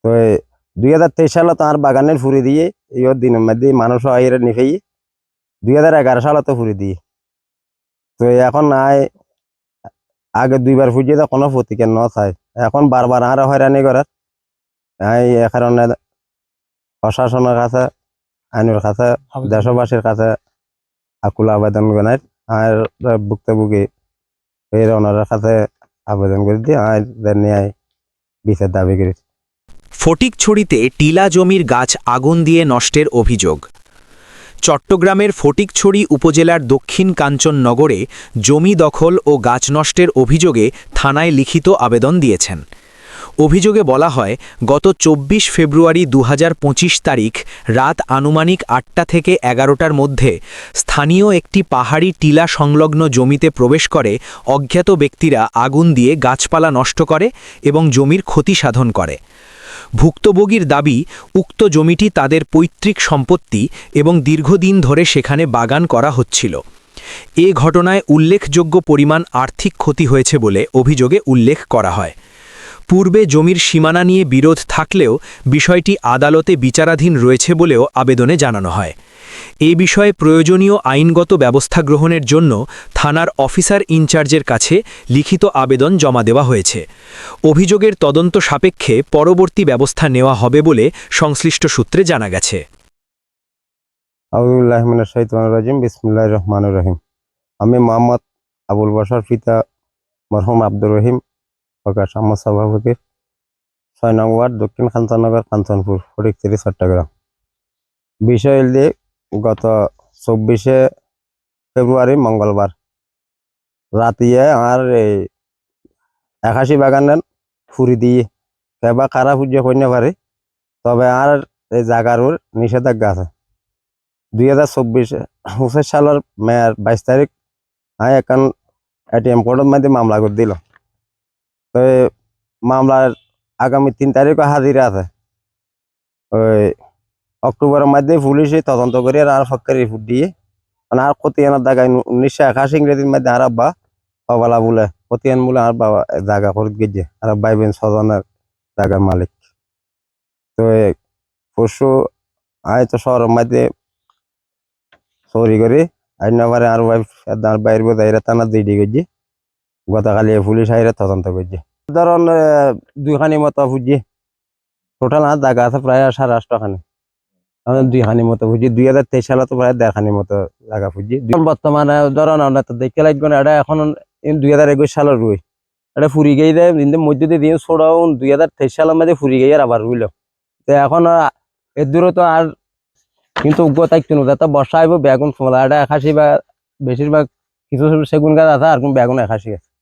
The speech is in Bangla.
তো 2023 সালে তো আর বাগানের ফুরি দিয়ে এই দিনের মধ্যে মানুষ আইরে নিফেই 2011 সালে তো ফুরি দিয়ে তো এখন নাই আগে দুইবার ফুজিয়ে তো কোনো প্রতিকার ন চাই এখন বারবার আর হয়রানি করার এ কারণে প্রশাসনের কাছে আইনের কাছে দেশবাসীর কাছে আকুল আবেদন জানাই আর ভুক্তভোগী এই ওনার কাছে আবেদন করে দিয়ে আর ন্যায় বিচার দাবি করি। ফটিকছড়িতে টিলা জমির গাছ আগুন দিয়ে নষ্টের অভিযোগ। চট্টগ্রামের ফটিকছড়ি উপজেলার দক্ষিণ কাঞ্চননগরে জমি দখল ও গাছ নষ্টের অভিযোগে থানায় লিখিত আবেদন দিয়েছেন। অভিযোগে বলা হয়, গত 24 ফেব্রুয়ারি 2025 তারিখ রাত আনুমানিক 8টা থেকে 11টার মধ্যে স্থানীয় একটি পাহাড়ি টিলা সংলগ্ন জমিতে প্রবেশ করে অজ্ঞাত ব্যক্তিরা আগুন দিয়ে গাছপালা নষ্ট করে এবং জমির ক্ষতি সাধন করে। ভুক্তভোগীর দাবি, উক্ত জমিটি তাদের পৈতৃক সম্পত্তি এবং দীর্ঘদিন ধরে সেখানে বাগান করা হচ্ছিল। এ ঘটনায় উল্লেখযোগ্য পরিমাণ আর্থিক ক্ষতি হয়েছে বলে অভিযোগে উল্লেখ করা হয়। পূর্বে জমির সীমানা নিয়ে বিরোধ থাকলেও বিষয়টি আদালতে বিচারাধীন রয়েছে বলেও আবেদনে জানানো হয়। এ বিষয়ে প্রয়োজনীয় আইনগত ব্যবস্থা গ্রহণের জন্য থানার অফিসার ইনচার্জের কাছে লিখিত আবেদন জমা দেওয়া হয়েছে। অভিযোগের তদন্ত সাপেক্ষে পরবর্তী ব্যবস্থা নেওয়া হবে বলে সংশ্লিষ্ট সূত্রে জানা গেছে। আউযুবিল্লাহি মিনাশ শাইতানির রাজিম, বিসমিল্লাহির রহমানির রহিম। আমি মোহাম্মদ আবুল বশর পিতা মরহুম আব্দুর রহিম প্রকাশ আহমদ সভাপতি, 6 নং ওয়ার্ড, দক্ষিণ কাঞ্চননগর, কাঞ্চনপুর, ফটিকছড়ি, চট্টগ্রাম। বিষয় দিয়ে গত 24 ফেব্রুয়ারি মঙ্গলবার রাতিয়ে আর এই 81 বাগানের ফুরি দিয়ে কেবা খারাপ সূর্য কন্যা পারে, তবে আর এই জায়গার নিষেধাজ্ঞা আছে। 2024 সালের মেয়ার 22 তারিখ আমি এখন ATM কোর্টের মধ্যে মামলা করে দিল। তো মামলার আগামী 3 তারিখও হাজিরা আছে। ওই অক্টোবরের মধ্যে পুলিশে তদন্ত করে আর ফক্কের রিপোর্ট দিয়ে মানে আর খতিয়ানের জায়গায় 1981 ইংরেজির মধ্যে আর আব্বা হবালা বলে খতিয়ান বলে আর বাবা জায়গা করে গেছে আর ভাইবেন ছজনের জায়গার মালিক। তো পরশু আমি তো শহরের মধ্যে চুরি করে আইনবারে আর বাইর বোঝাইরা টানা দিদি করছে। গতকালি পুলিশ আইরা তদন্ত করছে। ধরুন 2খানি মতো বুঝছি টোটাল আর জায়গা আছে প্রায় 8.5 খানি। 2খানি মতো বুঝছি। 2023 সালে তো প্রায় 1.5 খানি মতো জায়গা বুঝছি। বর্তমানে ধরুন আমরা তো দেখতে লাগবে না, এটা এখন 2021 সালের রুই এটা ফুরি গিয়ে দেয় মধ্যে দিয়ে দিন ছোড়াও 2023 সালের মধ্যে ফুরি গিয়ে আবার রুইল। তো এখন এর দূরে তো আর কিন্তু উগ্রতাইক তো বর্ষা আইব বেগুন ফলা এটা 81 বা বেশিরভাগ কিছু সেগুন গাছ আছে আর বেগুন 81 আছে।